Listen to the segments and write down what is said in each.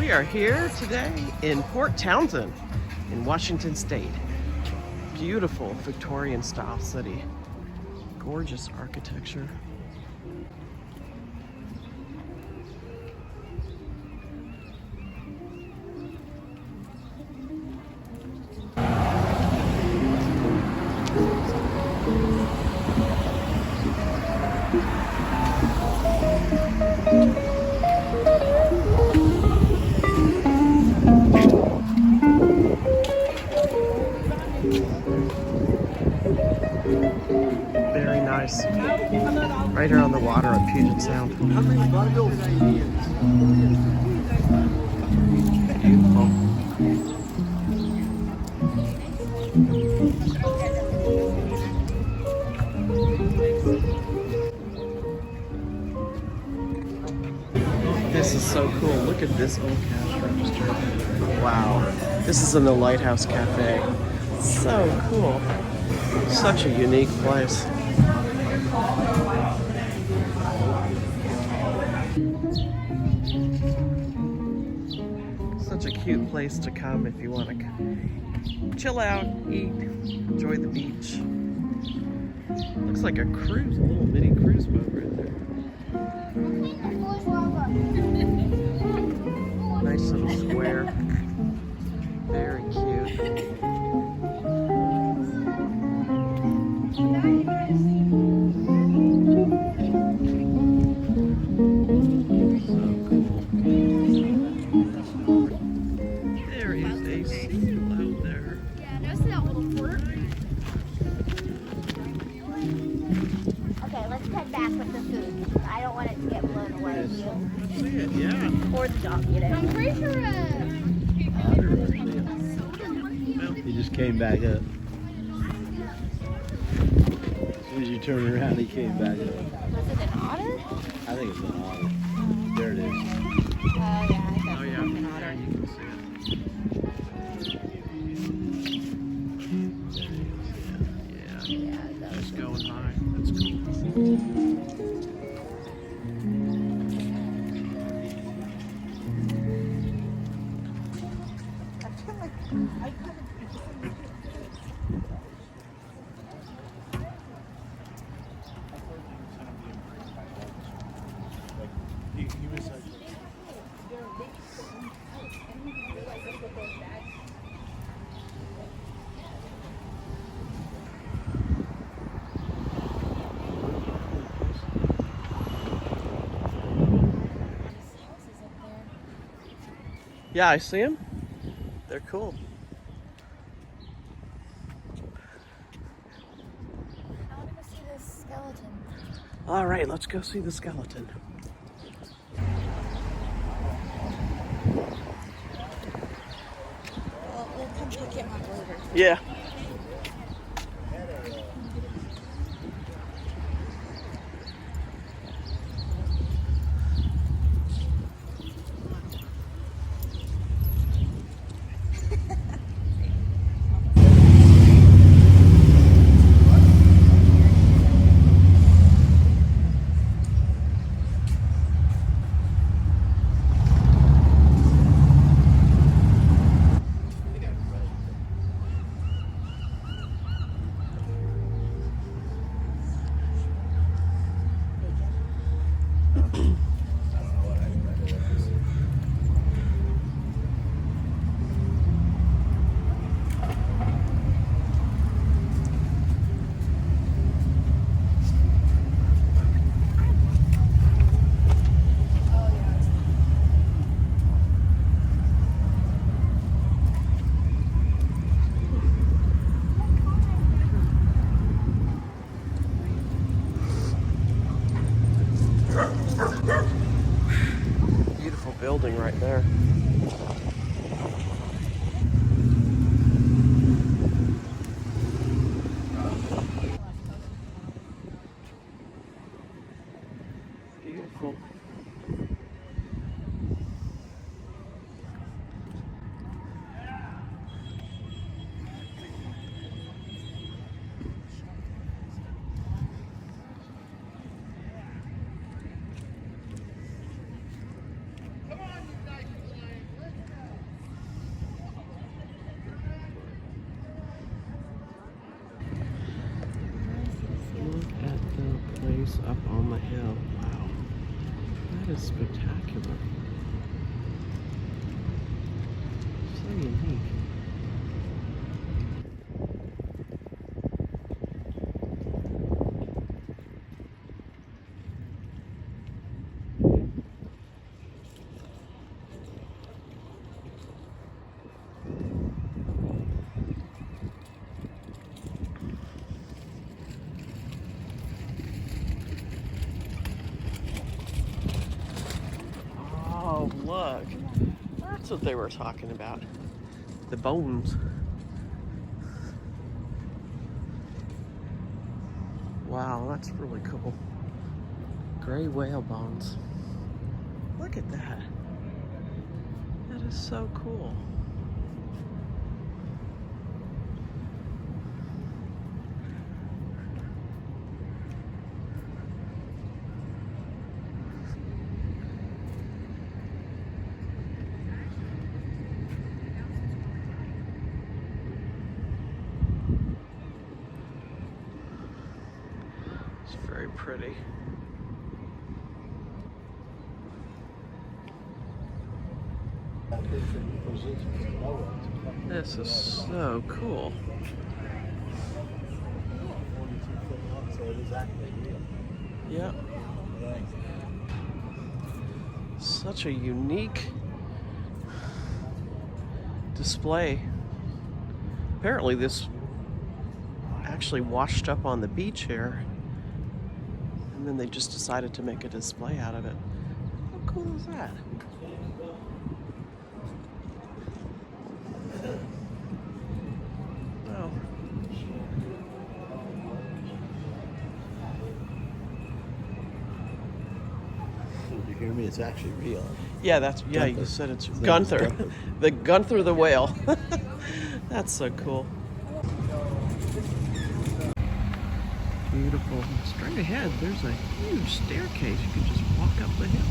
We are here today in Port Townsend in Washington State. Beautiful Victorian style city. Gorgeous architecture. Very nice. Right here on the water at Puget Sound. Beautiful. This is so cool. Look at this old cash register. Wow. This is in the Lighthouse Cafe. So cool. Such a unique place. Such a cute place to come if you want to chill out, eat, enjoy the beach. Looks like a cruise, a little mini cruise boat right there. Nice little square. Very cute. Or the dog, you know. I'm pretty sure. He just came back up. As soon as you turn around, he came back up. Was it an otter? I think it's an otter. There it is. Oh, yeah, I thought Oh it yeah, was an otter. there you can see it. Yeah, Yeah, just going by. That's cool. Yeah, I see them. They're cool. I want to go see this skeleton. All right, let's go see the skeleton. Well, we'll come pick him up later. Yeah. Beautiful building right there. Beautiful. house up on the hill. Wow, that is spectacular. So unique. Oh, look. That's what they were talking about. The bones. Wow, that's really cool. Gray whale bones. Look at that. That is so cool. It's very pretty. This is so cool. Yeah. Such a unique display. Apparently this actually washed up on the beach here, and then they just decided to make a display out of it. How cool is that? Wow. You hear me? It's actually real. Yeah, Gunther. you said it's His name is Gunther. Gunther. The Gunther the whale. That's so cool. Beautiful. Straight ahead, there's a huge staircase. You can just walk up the hill.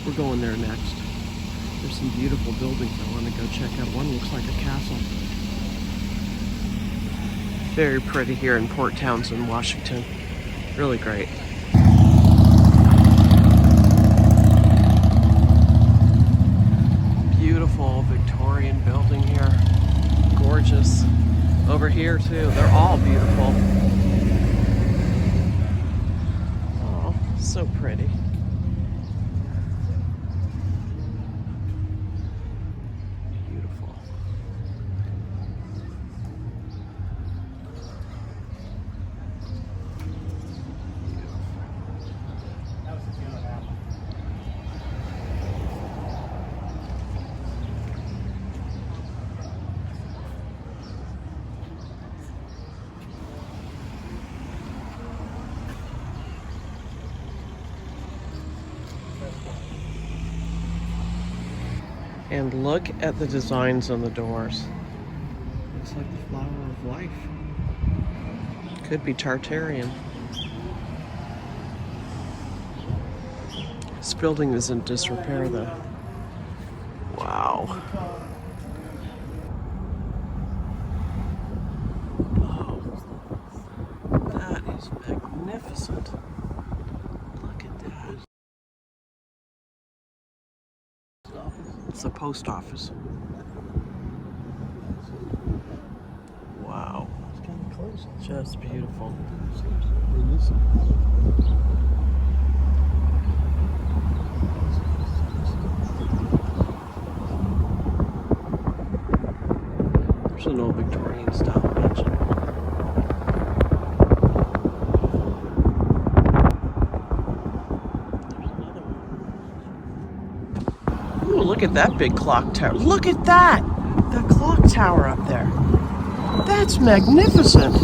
We're going there next. There's some beautiful buildings I want to go check out. One looks like a castle. Very pretty here in Port Townsend, Washington. Really great. Beautiful Victorian building here. Gorgeous. Over here too, they're all beautiful. Oh, so pretty. Beautiful. And look at the designs on the doors. Looks like the flower of life. Could be Tartarian. This building is in disrepair though. Wow. Oh, that is magnificent. Look at that. It's the post office. Wow. It's kind of close. Just beautiful. There's an old Victorian style mansion. There's another one. Ooh, look at that big clock tower. Look at that! The clock tower up there. That's magnificent.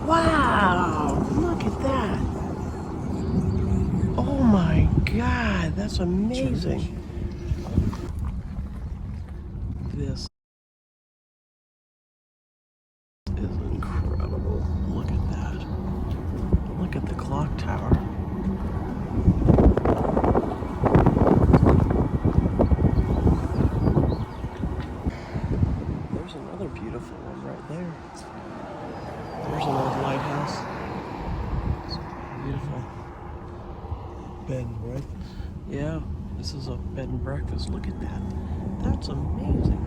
Wow, look at that. Oh my God, that's amazing. This is incredible. Look at that. Look at the clock tower. There's another beautiful one right there. There's an old lighthouse. It's beautiful. Bed and breakfast. Yeah, this is a bed and breakfast. Look at that. That's amazing.